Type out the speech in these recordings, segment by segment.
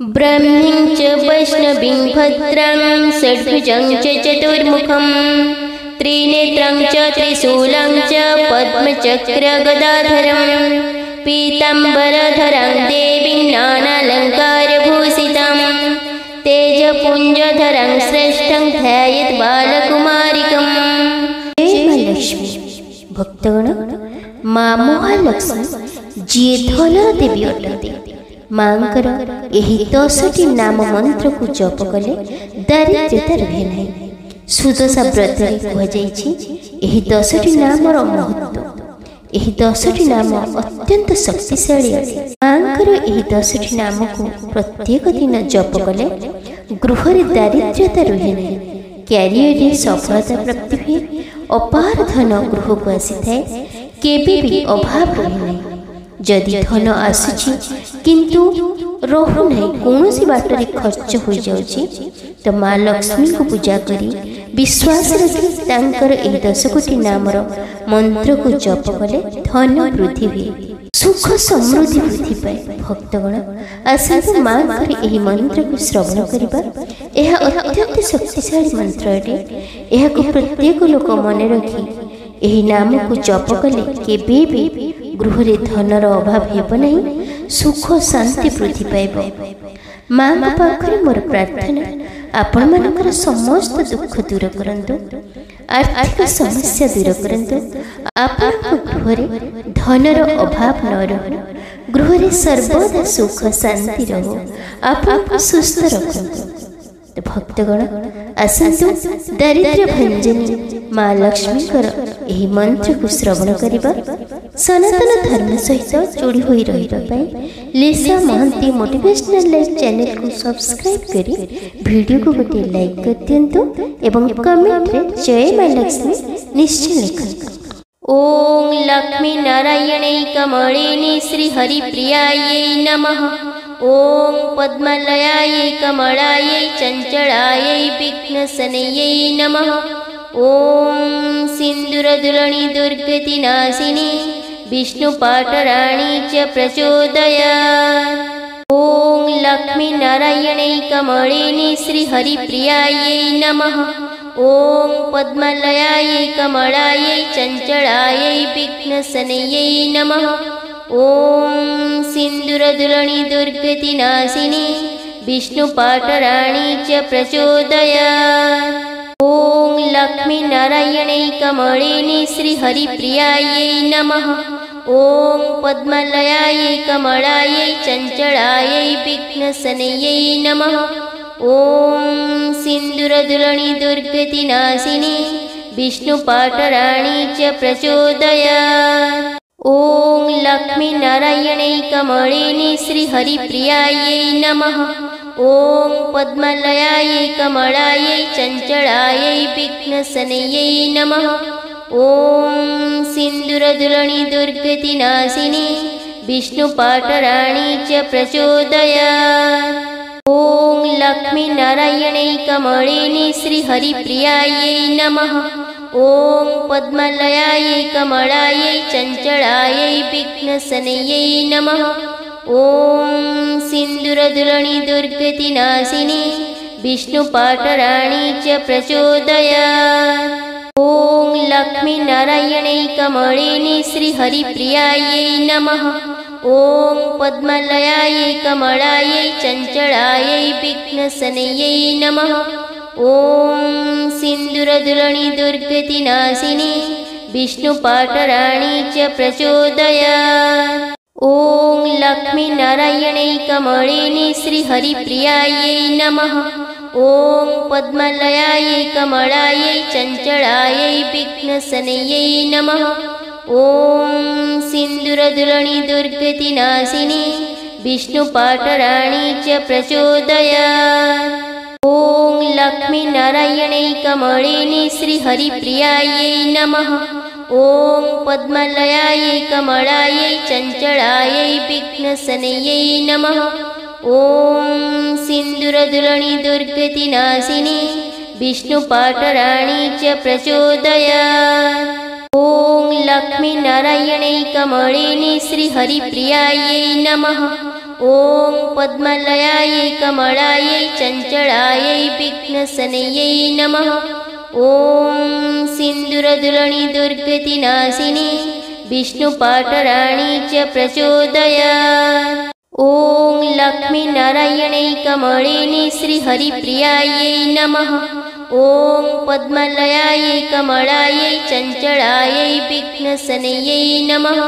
ब्रह्मीं च वैष्णवीं भद्रं षड्भुजं च चतुर्मुखं त्रिनेत्रं च त्रिशूलं च पद्मचक्रगदाधरं पीताम्बरधरं देवीं नानालङ्कारभूषितं तेजपुञ्जधरं श्रेष्ठं ध्यायेत् बालकुमारिकं। जय महालक्ष्मी। भक्तगण, माँ महालक्ष्मी जी धन देवी अटंती। मांकर एही 10टी नाम मंत्र को जप कले दारिद्र्यता रहे नहीं। सुदशा व्रत एही 10टी नामर महत्व। एही 10टी नाम अत्यंत शक्तिशाली अटे। मांकर एही 10टी नाम को प्रत्येक दिन जप कले गृह रे दारिद्र्यता रहे नहीं। कैरियर रे सफलता प्राप्ति हुए। अपार धन गृह को आसी थाए। केबे भी अभाव रहे नहीं। जदि धन आसुची किंतु रहु नहीं, कौनसी बाटरे खर्च हो जाउची, तो माँ लक्ष्मी को पूजा करी विश्वास रखी तांकर एही 10 कोटी नामर मंत्र को जप कले धन वृद्धि हुए, सुख समृद्धि वृद्धि पाए। भक्तगण, आसतु माँ कर एही मंत्र को श्रवण करिबा। यह अत्यंत शक्तिशाली मंत्र अटे। यह को प्रत्येक लोक मन रखी एही नाम को जप कले केबे भी गृह रे धनर अभाव हेब नहीं, सुख शांति वृद्धि पाइब। माँ पाखरे मोर प्रार्थना, आपण मानकर समस्त दुख दूर करंतु, आर्थिक समस्या दूर करंतु, आपण गृह रे धनर अभाव न रहो, गृह रे सर्वदा सुख शांति रहो, आपण सुस्थ रखंतु। तो भक्तगण, आसतु दारिद्र्य भंजनी माँ लक्ष्मी एही मंत्र को श्रवण करिबा। सनातन धर्म सहित जोड़ी होई रहिबा पई लिसा महंती मोटिवेशनल लाइफ चैनल को सब्सक्राइब करी वीडियो को गोटे लाइक कर दियंतु एवं कमेंट रे जय माँ लक्ष्मी निश्चय लिखंतु। ओम लक्ष्मी नारायणे कमलिनी श्री हरिप्रियायै नमः। ओम पद्मलयायै कमलायै चंचलायै विघ्नशनयै नमः। ओम सिंदूरदुलनी दुर्गतिनाशिनी विष्णुपाटराणी च प्रचोदयात्। ओम लक्ष्मी नारायणे कमलिनी श्री हरिप्रियायै नमः। ओम पद्मलयायै कमलायै चंचलायै विघ्नशनयै नमः। ओम सिंदूरदुलनी दुर्गतिनाशिनी विष्णुपाटराणी च प्रचोदयात्। ओम लक्ष्मी नारायणे कमलिनी श्री हरिप्रियायै नमः। ओम पद्मलयायै कमलायै चंचलायै विघ्नशनयै नमः। ओम सिंदूरदुलनी दुर्गतिनाशिनी विष्णुपाटराणी च प्रचोदयात्। ओम लक्ष्मी नारायणे कमलिनी श्री हरिप्रियायै नमः। ओम पद्मलयायै कमलायै चंचलायै विघ्नशनयै नमः। ओम सिंदूरदुलनी दुर्गतिनाशिनी विष्णुपाटराणी च प्रचोदयात्। ओम लक्ष्मी नारायणे कमलिनी श्री हरिप्रियायै नमः। ओम पद्मलयायै कमलायै चंचलायै विघ्नशनयै नमः। ओम सिंदूरदुलनी दुर्गतिनाशिनी विष्णुपाटराणी च प्रचोदयात्। ओम लक्ष्मी नारायणे कमलिनी श्री हरिप्रियायै नमः। ओम पद्मलयायै कमलायै चंचलायै विघ्नशनयै नमः। ओम सिंदूरदुलनी दुर्गतिनाशिनी विष्णुपाटराणी च प्रचोदयात्। ओम लक्ष्मी नारायणे कमलिनी श्री हरिप्रियायै नमः। ओम पद्मलयायै कमलायै चंचलायै विघ्नशनयै नमः। ओम सिंदूरदुलनी दुर्गतिनाशिनी विष्णुपाटराणी च प्रचोदयात्। ओम लक्ष्मी नारायणे कमलिनी श्री हरिप्रियायै नमः। ओम पद्मलयायै कमलायै चंचलायै विघ्नशनयै नमः। ओम सिंदूरदुलनी दुर्गतिनाशिनी विष्णुपाटराणी च प्रचोदयात्। ओम लक्ष्मी नारायणे कमलिनी श्री हरिप्रियायै नमः। ॐ पद्मलयायै कमलायै चञ्चलायै विघ्नसनयै नमः। ॐ सिन्दूरदुलनी दुर्गतिनाशिनी विष्णुपाटराणी च प्रचोदयात्। ॐ लक्ष्मीनारायणै कमलिनी श्रीहरिप्रियायै नमः। ॐ पद्मलयायै कमलायै चञ्चलायै विघ्नसनयै नमः।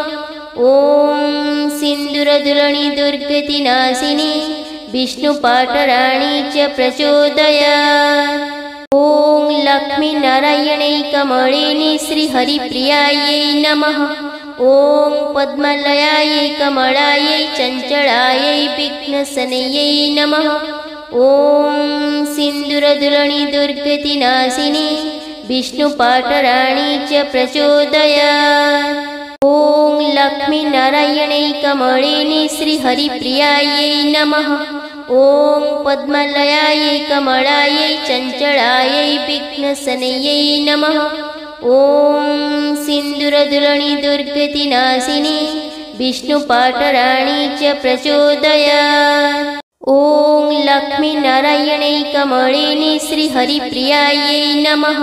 ॐ सिन्दूरदुलनी दुर्गतिनाशिनी विष्णुपाटराणी च प्रचोदयात्। ॐ लक्ष्मीनारायणै कमलिनी श्रीहरिप्रियायै नमः। ॐ पद्मलयायै कमलायै चञ्चलायै विघ्नसनयै नमः। ॐ सिन्दूरदुलनी दुर्गतिनाशिनी विष्णुपाटराणी च प्रचोदयात्। ॐ लक्ष्मीनारायणै कमलिनी श्रीहरिप्रियायै नमः। ॐ पद्मलयायै कमलायै चञ्चलायै विघ्नसनयै नमः। ॐ सिन्दूरदुलनी दुर्गतिनाशिनी विष्णुपाटराणी च प्रचोदयात्। ॐ लक्ष्मीनारायणै कमलिनी श्रीहरिप्रियायै नमः।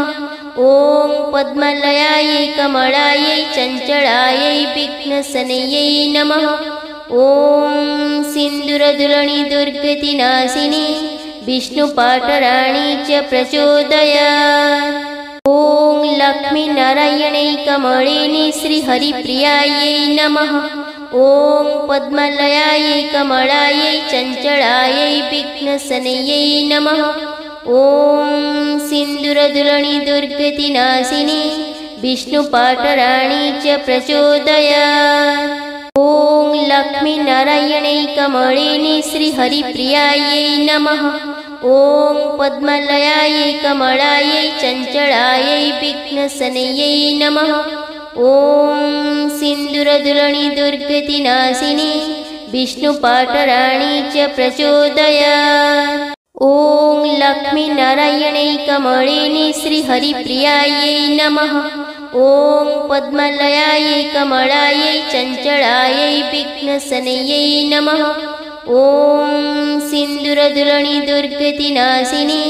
ॐ पद्मलयायै कमलायै चञ्चलायै विघ्नसनयै नमः। ॐ सिन्दूरदुलनी दुर्गतिनाशिनी विष्णुपाटराणी च प्रचोदयात्। ॐ लक्ष्मीनारायणै कमलिनी श्रीहरिप्रियायै नमः। ॐ पद्मलयायै कमलायै चञ्चलायै विघ्नसनयै नमः। ॐ सिन्दूरदुलनी दुर्गतिनाशिनी विष्णुपाटराणी च प्रचोदयात्। ॐ लक्ष्मीनारायणै कमलिनी श्रीहरिप्रियायै नमः। ॐ पद्मलयायै कमलायै चञ्चलायै विघ्नसनयै नमः। ॐ सिन्दूरदुलनी दुर्गतिनाशिनी विष्णुपाटराणी च प्रचोदयात्। ॐ लक्ष्मीनारायणै कमलिनी श्रीहरिप्रियायै नमः। ॐ पद्मलयायै कमलायै चञ्चलायै विघ्नसनयै नमः। ॐ सिन्दूरदुलनी दुर्गतिनाशिनी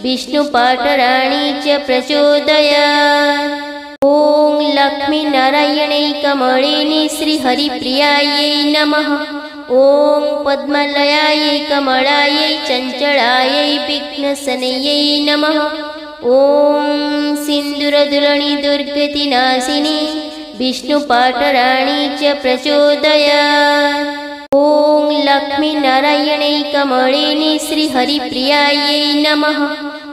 विष्णुपाटराणी च प्रचोदयात्। ॐ लक्ष्मीनारायणै कमलिनी श्रीहरिप्रियायै नमः। ॐ पद्मलयायै कमलायै चञ्चलायै विघ्नसनयै नमः। ॐ सिन्दूरदुलनी दुर्गतिनाशिनी विष्णुपाटराणी च प्रचोदयात्। ॐ लक्ष्मीनारायणै कमलिनी श्रीहरिप्रियायै नमः।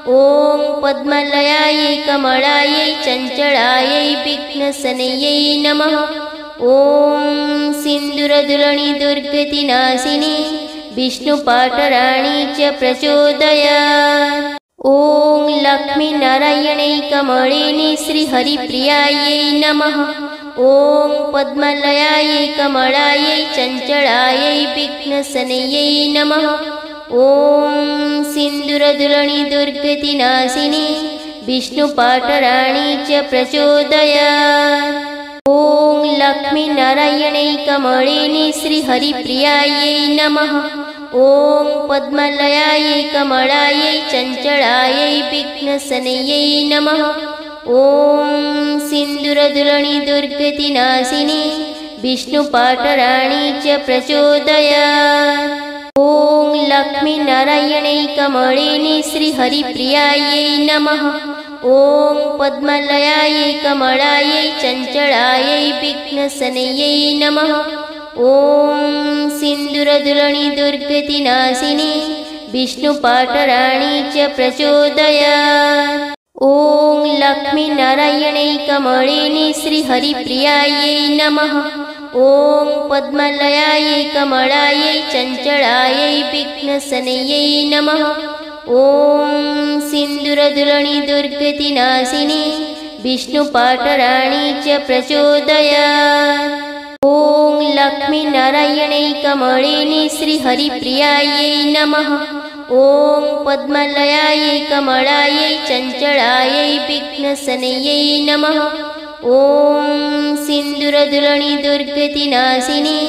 ॐ पद्मलयायै कमलायै चञ्चलायै विघ्नसनयै नमः। ॐ सिन्दूरदुलनी दुर्गतिनाशिनी विष्णुपाटराणी च प्रचोदयात्। ॐ लक्ष्मीनारायणै कमलिनी श्रीहरिप्रियायै नमः। ॐ पद्मलयायै कमलायै चञ्चलायै विघ्नसनयै नमः। ॐ सिन्दूरदुलनी दुर्गतिनाशिनी विष्णुपाटराणी च प्रचोदयात्। ॐ लक्ष्मीनारायणै कमलिनी श्रीहरिप्रियायै नमः। ॐ पद्मलयायै कमलायै चञ्चलायै विघ्नसनयै नमः। ॐ सिन्दूरदुलनी दुर्गतिनाशिनी विष्णुपाटराणी च प्रचोदयात्। ॐ लक्ष्मीनारायणै कमलिनी श्रीहरिप्रियायै नमः। ॐ पद्मलयायै कमलायै चञ्चलायै विघ्नसनयै नमः। ॐ सिन्दूरदुलनी दुर्गतिनाशिनी विष्णुपाटराणी च प्रचोदयात्। ॐ लक्ष्मीनारायणै कमलिनी श्रीहरिप्रियायै नमः। ॐ पद्मलयायै कमलायै चञ्चलायै विघ्नसनयै नमः। ॐ सिन्दूरदुलनी दुर्गतिनाशिनी विष्णुपाटराणी च प्रचोदयात्। ॐ लक्ष्मीनारायणै कमलिनी श्रीहरिप्रियायै नमः। ॐ पद्मलयायै कमलायै चञ्चलायै विघ्नसनयै नमः। ॐ सिन्दूरदुलनी दुर्गतिनाशिनी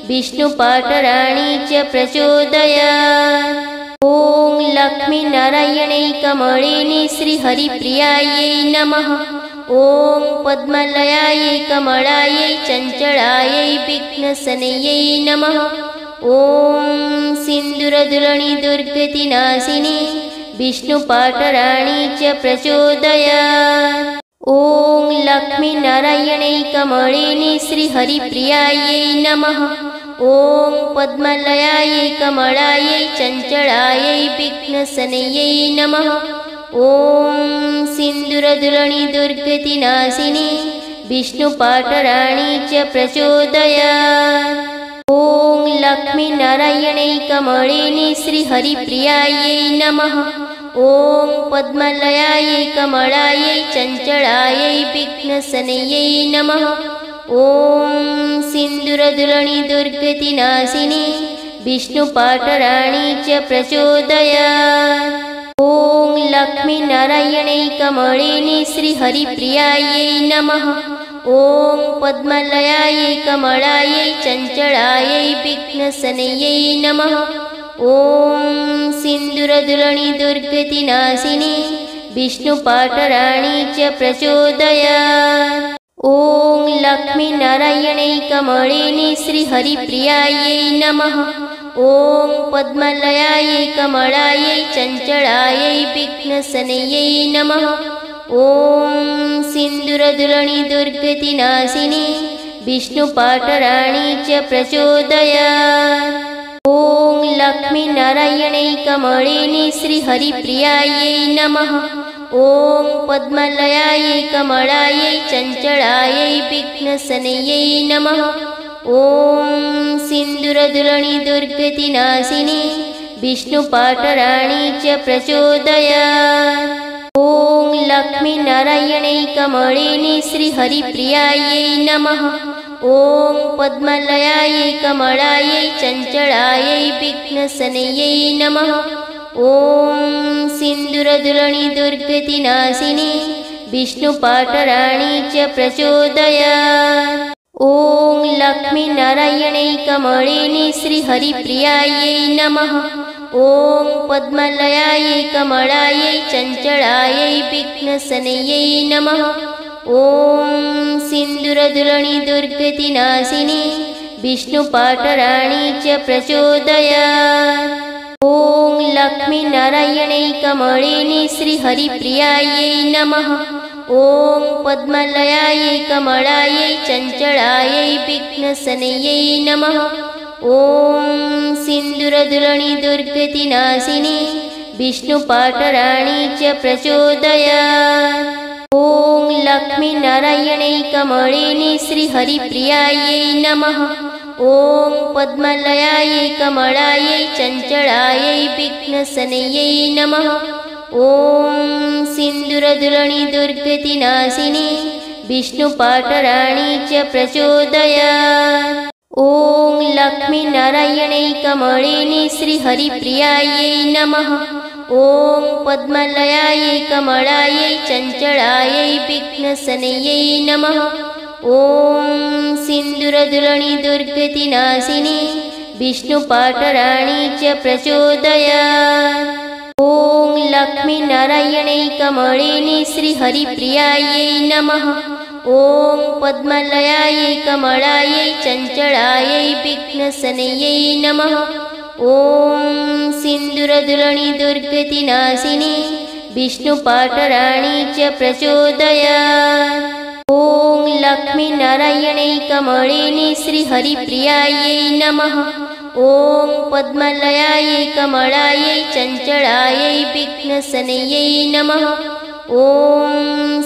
विष्णुपाटराणी च प्रचोदयात्। ॐ लक्ष्मीनारायणैकमळिनि श्रीहरिप्रियायै नमः। ॐ पद्मलयायै कमलायै चञ्चलायै विघ्नशनयै नमः। ॐ सिन्दूरदुलनी दुर्गतिनाशिनी विष्णुपाटराणी च प्रचोदयात्। ॐ लक्ष्मीनारायणैकमळिनि श्रीहरिप्रियायै नमः। ॐ पद्मलयायै कमलायै चञ्चलायै विघ्नशनयै नमः। ॐ सिन्दूरदुलनी दुर्गतिनाशिनी विष्णुपाटराणी च प्रचोदयात्। ॐ लक्ष्मीनारायणैकमळिनि श्रीहरिप्रियायै नमः। ॐ पद्मलयायै कमलायै चञ्चलायै विघ्नशनयै नमः। ॐ सिन्दूरदुलनी दुर्गतिनाशिनी विष्णुपाटराणी च प्रचोदयात्। ॐ लक्ष्मीनारायणैकमळिनि श्रीहरिप्रियायै नमः। ॐ पद्मलयायै कमलायै चञ्चलायै विघ्नशनयै नमः। ॐ सिन्दूरदुलनी दुर्गतिनाशिनी विष्णुपाटराणी च प्रचोदयात्। ॐ लक्ष्मीनारायणैकमळिनि श्रीहरिप्रियायै नमः। ॐ पद्मलयायै कमलायै चञ्चलायै विघ्नशनयै नमः। ॐ सिन्दूरदुलनी दुर्गतिनाशिनी विष्णुपाटराणी च प्रचोदयात्। ॐ लक्ष्मीनारायणैकमळिनि श्रीहरिप्रियायै नमः। ॐ पद्मलयायै कमलायै चञ्चलायै विघ्नशनयै नमः। ॐ सिन्दूरदुलनी दुर्गतिनाशिनी विष्णुपाटराणी च प्रचोदयात्। ॐ लक्ष्मीनारायणैकमळिनि श्रीहरिप्रियायै नमः। ॐ पद्मलयायै कमलायै चञ्चलायै विघ्नशनयै नमः। ॐ सिन्दूरदुलनी दुर्गतिनाशिनी विष्णुपाटराणी च प्रचोदयात्। ॐ लक्ष्मीनारायणैकमळिनि श्रीहरिप्रियायै नमः। ॐ पद्मलयायै कमलायै चञ्चलायै विघ्नशनयै नमः। ॐ सिन्दूरदुलनी दुर्गतिनाशिनी विष्णुपाटराणी च प्रचोदयात्। ॐ लक्ष्मीनारायणैकमळिनि श्रीहरिप्रियायै नमः। ॐ पद्मलयायै कमलायै चञ्चलायै विघ्नशनयै नमः। ॐ सिन्दूरदुलनी दुर्गतिनाशिनी विष्णुपाटराणी च प्रचोदयात्। ॐ लक्ष्मीनारायणैकमळिनि श्रीहरिप्रियायै नमः। ॐ पद्मलयायै कमलायै चञ्चलायै विघ्नशनयै नमः। ॐ सिन्दूरदुलनी दुर्गतिनाशिनी विष्णुपाटराणी च प्रचोदयात्। ॐ लक्ष्मीनारायणैकमळिनि श्रीहरिप्रियायै नमः। ॐ पद्मलयायै कमलायै चञ्चलायै विघ्नशनयै नमः। ॐ सिन्दूरदुलनी दुर्गतिनाशिनी विष्णुपाटराणी च प्रचोदयात्। ॐ लक्ष्मीनारायणैकमळिनि श्रीहरिप्रियायै नमः। ॐ पद्मलयायै कमलायै चञ्चलायै विघ्नशनयै नमः। ॐ सिन्दूरदुलनी दुर्गतिनाशिनी विष्णुपाटराणी च प्रचोदयात्। ॐ लक्ष्मीनारायणैकमळिनि श्रीहरिप्रियायै नमः। ॐ पद्मलयायै कमलायै चञ्चलायै विघ्नशनयै नमः। ॐ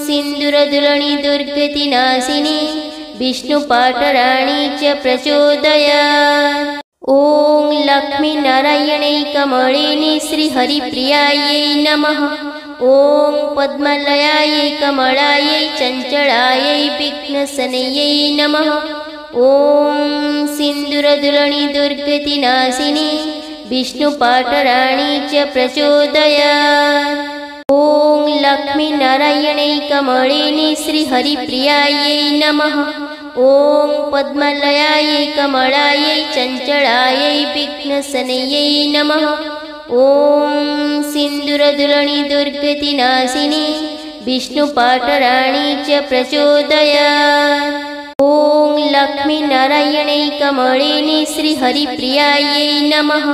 सिन्दूरदुलनी दुर्गतिनाशिनी विष्णुपाटराणी च प्रचोदयात्। ॐ लक्ष्मीनारायणैकमळिनि श्रीहरिप्रियायै नमः। ॐ पद्मलयायै कमलायै चञ्चलायै विघ्नशनयै नमः। ॐ सिन्दूरदुलनी दुर्गतिनाशिनी विष्णुपाटराणी च प्रचोदयात्। ॐ लक्ष्मीनारायणैकमळिनि श्रीहरिप्रियायै नमः। ॐ पद्मलयायै कमलायै चञ्चलायै विघ्नशनयै नमः। ॐ सिन्दूरदुलनी दुर्गतिनाशिनी विष्णुपाटराणी च प्रचोदयात्। ॐ लक्ष्मीनारायणै कमलिनी श्रीहरिप्रियायै नमः।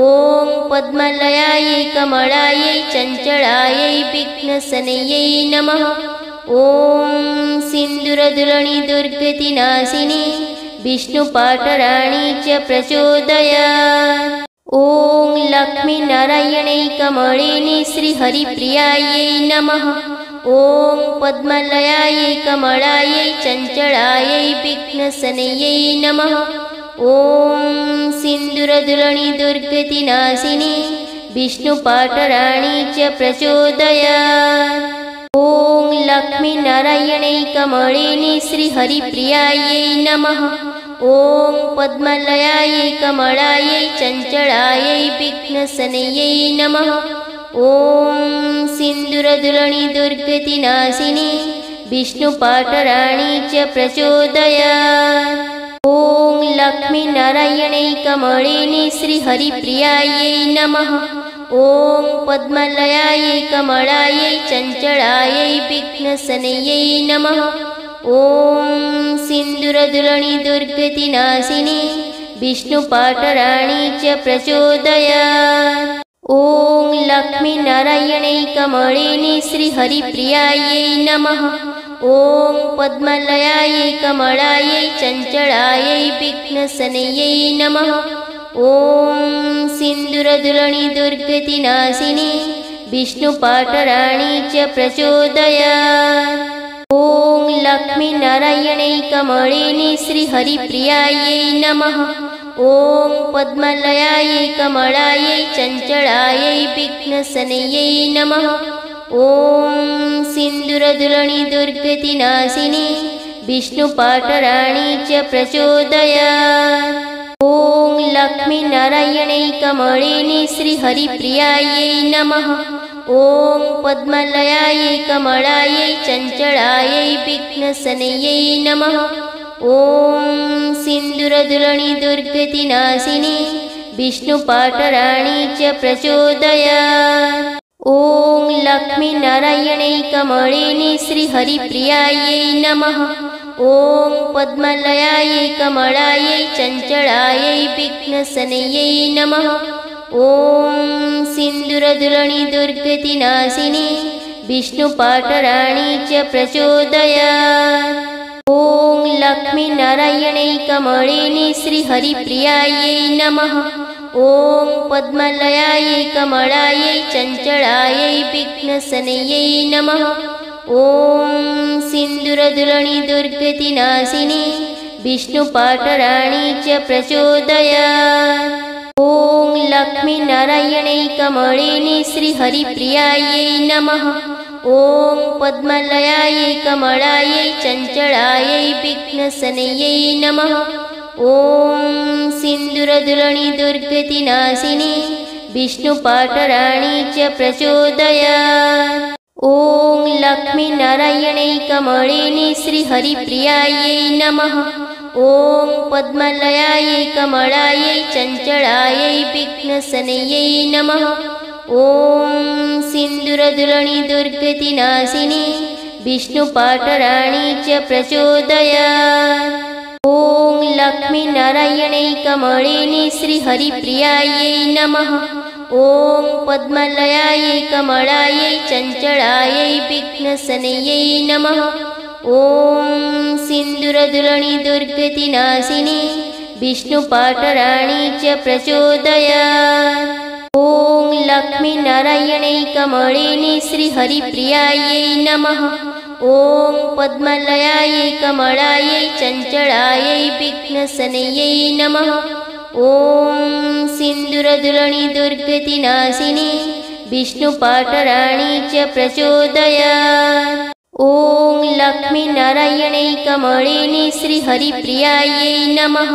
ॐ पद्मलयायै कमलायै चञ्चलायै विघ्नशनयै नमः। ॐ सिन्दूरदुलनी दुर्गतिनाशिनी विष्णुपाटराणी च प्रचोदयात्। ॐ लक्ष्मीनारायणै कमलिनी श्रीहरिप्रियायै नमः। ॐ पद्मलयायै कमलायै चञ्चलायै विघ्नशनयै नमः। ॐ सिन्दूरदुलनी दुर्गतिनाशिनी विष्णुपाटराणी च प्रचोदयात्। ॐ लक्ष्मीनारायणै कमलिनी श्रीहरिप्रियायै नमः। ॐ पद्मलयायै कमलायै चञ्चलायै विघ्नशनयै नमः। ॐ सिन्दूरदुलनी दुर्गतिनाशिनी विष्णुपाटराणी च प्रचोदयात्। ॐ लक्ष्मीनारायणै कमलिनी श्रीहरिप्रियायै नमः। ॐ पद्मलयायै कमलायै चञ्चलायै विघ्नशनयै नमः। ॐ सिन्दूरदुलनी दुर्गतिनाशिनी विष्णुपाटराणी च प्रचोदयात्। ॐ लक्ष्मीनारायणै कमलिनी श्रीहरिप्रियायै नमः। ॐ पद्मलयायै कमलायै चञ्चलायै विघ्नशनयै नमः। ॐ सिन्दूरदुलनी दुर्गतिनाशिनी विष्णुपाटराणी च प्रचोदयात्। ॐ लक्ष्मीनारायणै कमलिनी श्रीहरिप्रियायै नमः। ॐ पद्मलयायै कमलायै चञ्चलायै विघ्नशनयै नमः। ॐ सिन्दूरदुलनी दुर्गतिनाशिनी विष्णुपाटराणी च प्रचोदयात्। ॐ लक्ष्मीनारायणै कमलिनी श्रीहरिप्रियायै नमः। ॐ पद्मलयायै कमलायै चञ्चलायै विघ्नशनयै नमः। ॐ सिन्दूरदुलनी दुर्गतिनाशिनी विष्णुपाटराणी च प्रचोदयात्। ॐ लक्ष्मीनारायणै कमलिनी श्रीहरिप्रियायै नमः। ॐ पद्मलयायै कमलायै चञ्चलायै विघ्नशनयै नमः। ॐ सिन्दूरदुलनी दुर्गतिनाशिनी विष्णुपाटराणी च प्रचोदयात्। ॐ लक्ष्मीनारायणै कमलिनी श्रीहरिप्रियायै नमः। ॐ पद्मलयायै कमलायै चञ्चलायै विघ्नशनयै नमः। ॐ सिन्दूरदुलनी दुर्गतिनाशिनी विष्णुपाटराणी च प्रचोदयात्। ॐ लक्ष्मीनारायणै कमलिनी श्रीहरिप्रियायै नमः। ॐ पद्मलयायै कमलायै चञ्चलायै विघ्नशनयै नमः। ॐ सिन्दूरदुलनी दुर्गतिनाशिनी विष्णुपाटराणी च प्रचोदयात्। ॐ लक्ष्मीनारायणै कमलिनी श्रीहरिप्रियायै नमः। ॐ पद्मलयायै कमलायै चञ्चलायै विघ्नशनयै नमः। ॐ सिन्दूरदुलनी दुर्गतिनाशिनी विष्णुपाटराणी च प्रचोदयात्। ॐ लक्ष्मीनारायणै कमलिनी श्रीहरिप्रियायै नमः। ॐ पद्मलयायै कमलायै चञ्चलायै विघ्नशनयै नमः। ॐ सिन्दूरदुलनी दुर्गतिनाशिनी विष्णुपाटराणी च प्रचोदयात्। ॐ लक्ष्मीनारायणै कमलिनी श्रीहरिप्रियायै नमः। ॐ पद्मलयायै कमलायै चञ्चलायै विघ्नशनयै नमः। ॐ सिन्दूरदुलनी दुर्गतिनाशिनी विष्णुपाटराणी च प्रचोदयात्। ॐ लक्ष्मीनारायणै कमलिनी श्रीहरिप्रियायै नमः।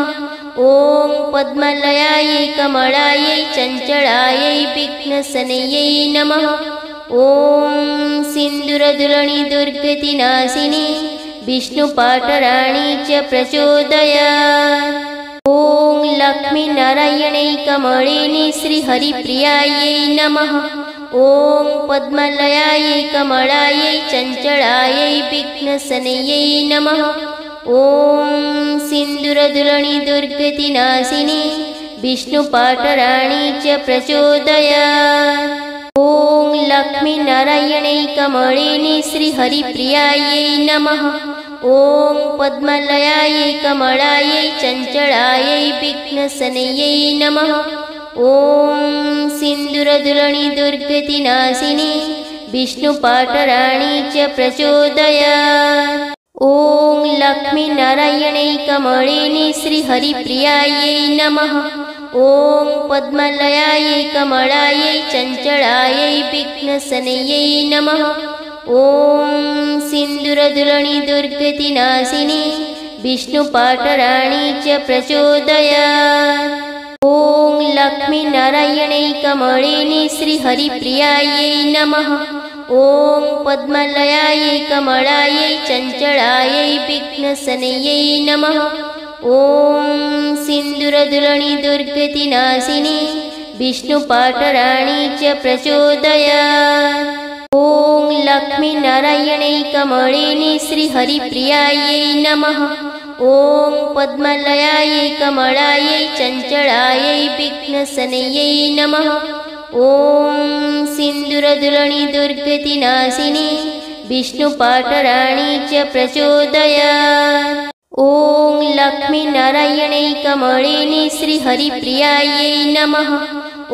ॐ पद्मलयायै कमलायै चञ्चलायै विघ्नशनयै नमः। ॐ सिन्दूरदुलनी दुर्गतिनाशिनी विष्णुपाटराणी च प्रचोदयात्। ॐ लक्ष्मीनारायणै कमलिनी श्रीहरिप्रियायै नमः। ॐ पद्मलयायै कमलायै चञ्चलायै विघ्नशनयै नमः। ॐ सिन्दूरदुलनी दुर्गतिनाशिनी विष्णुपाटराणी च प्रचोदयात्। ॐ लक्ष्मीनारायणै कमलिनी श्रीहरिप्रियायै नमः। ॐ पद्मलयायै कमलायै चञ्चलायै विघ्नशनयै नमः। ॐ सिन्दूरदुलनी दुर्गतिनाशिनी विष्णुपाटराणी च प्रचोदयात्। ॐ लक्ष्मीनारायणै कमलिनी श्रीहरिप्रियायै नमः। ॐ पद्मलयायै कमलायै चञ्चलायै विघ्नशनयै नमः। ॐ सिन्दूरदुलनी दुर्गतिनाशिनी विष्णुपाटराणी च प्रचोदयात्। ॐ लक्ष्मीनारायणै कमलिनी श्रीहरिप्रियायै नमः। ॐ पद्मलयायै कमलायै चञ्चलायै विघ्नशनयै नमः। ॐ सिन्दूरदुलनी दुर्गतिनाशिनी विष्णुपाटराणी च प्रचोदयात्। ॐ लक्ष्मीनारायणै कमलिनी श्रीहरिप्रियायै नमः। ॐ पद्मलयायै कमलायै चञ्चलायै विघ्नशनयै नमः। ॐ सिन्दूरदुलनी दुर्गतिनाशिनी विष्णुपाटराणी च प्रचोदयात्। ॐ लक्ष्मीनारायणै कमलिनी श्रीहरिप्रियायै नमः।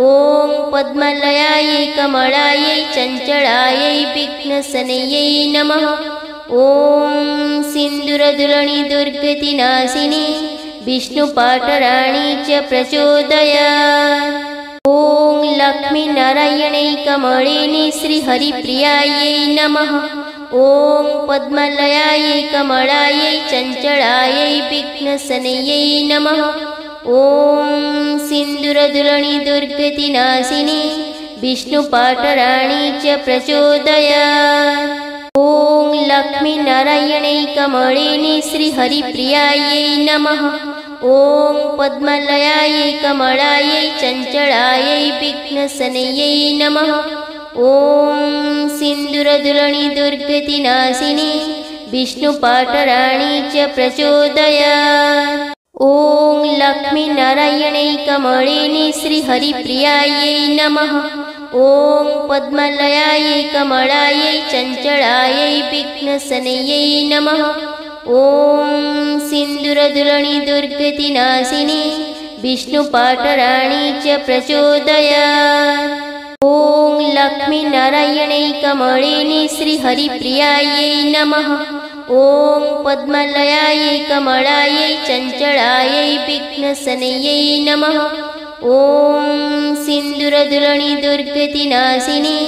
ॐ पद्मलयायै कमलायै चञ्चलायै विघ्नशनयै नमः। ॐ सिन्दूरदुलनी दुर्गतिनाशिनी विष्णुपाटराणी च प्रचोदयात्। ॐ लक्ष्मीनारायणै कमलिनी श्रीहरिप्रियायै नमः। ॐ पद्मलयायै कमलायै चञ्चलायै विघ्नशनयै नमः। ॐ सिन्दूरदुलनी दुर्गतिनाशिनी विष्णुपाटराणी च प्रचोदयात्। ॐ लक्ष्मीनारायणै कमलिनी श्रीहरिप्रियायै नमः। ॐ पद्मलयायै कमलायै चञ्चलायै विघ्नशनयै नमः। ॐ सिन्दूरदुलनी दुर्गतिनाशिनी विष्णुपाटराणी च प्रचोदयात्। ॐ लक्ष्मीनारायणै कमलिनी श्रीहरिप्रियायै नमः। ॐ पद्मलयायै कमलायै चञ्चलायै विघ्नशनयै नमः। ॐ सिन्दूरदुलनी दुर्गतिनाशिनी विष्णुपाटराणी च प्रचोदयात्। ॐ लक्ष्मीनारायणै कमलिनी श्रीहरिप्रियायै नमः। ॐ पद्मलयायै कमलायै चञ्चलायै विघ्नशनयै नमः। ॐ सिन्दूरदुलनी दुर्गतिनाशिनी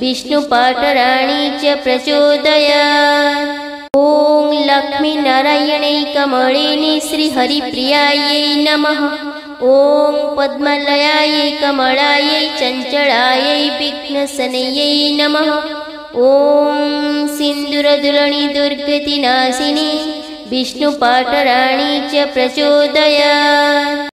विष्णुपाटराणी च प्रचोदयात्। ॐ लक्ष्मीनारायणै कमलिनी श्रीहरिप्रियायै नमः। ॐ पद्मलयायै कमलायै चञ्चलायै विघ्नशनयै नमः। ॐ सिन्दूरदुलनी दुर्गतिनाशिनी विष्णुपाटराणी च प्रचोदयात्।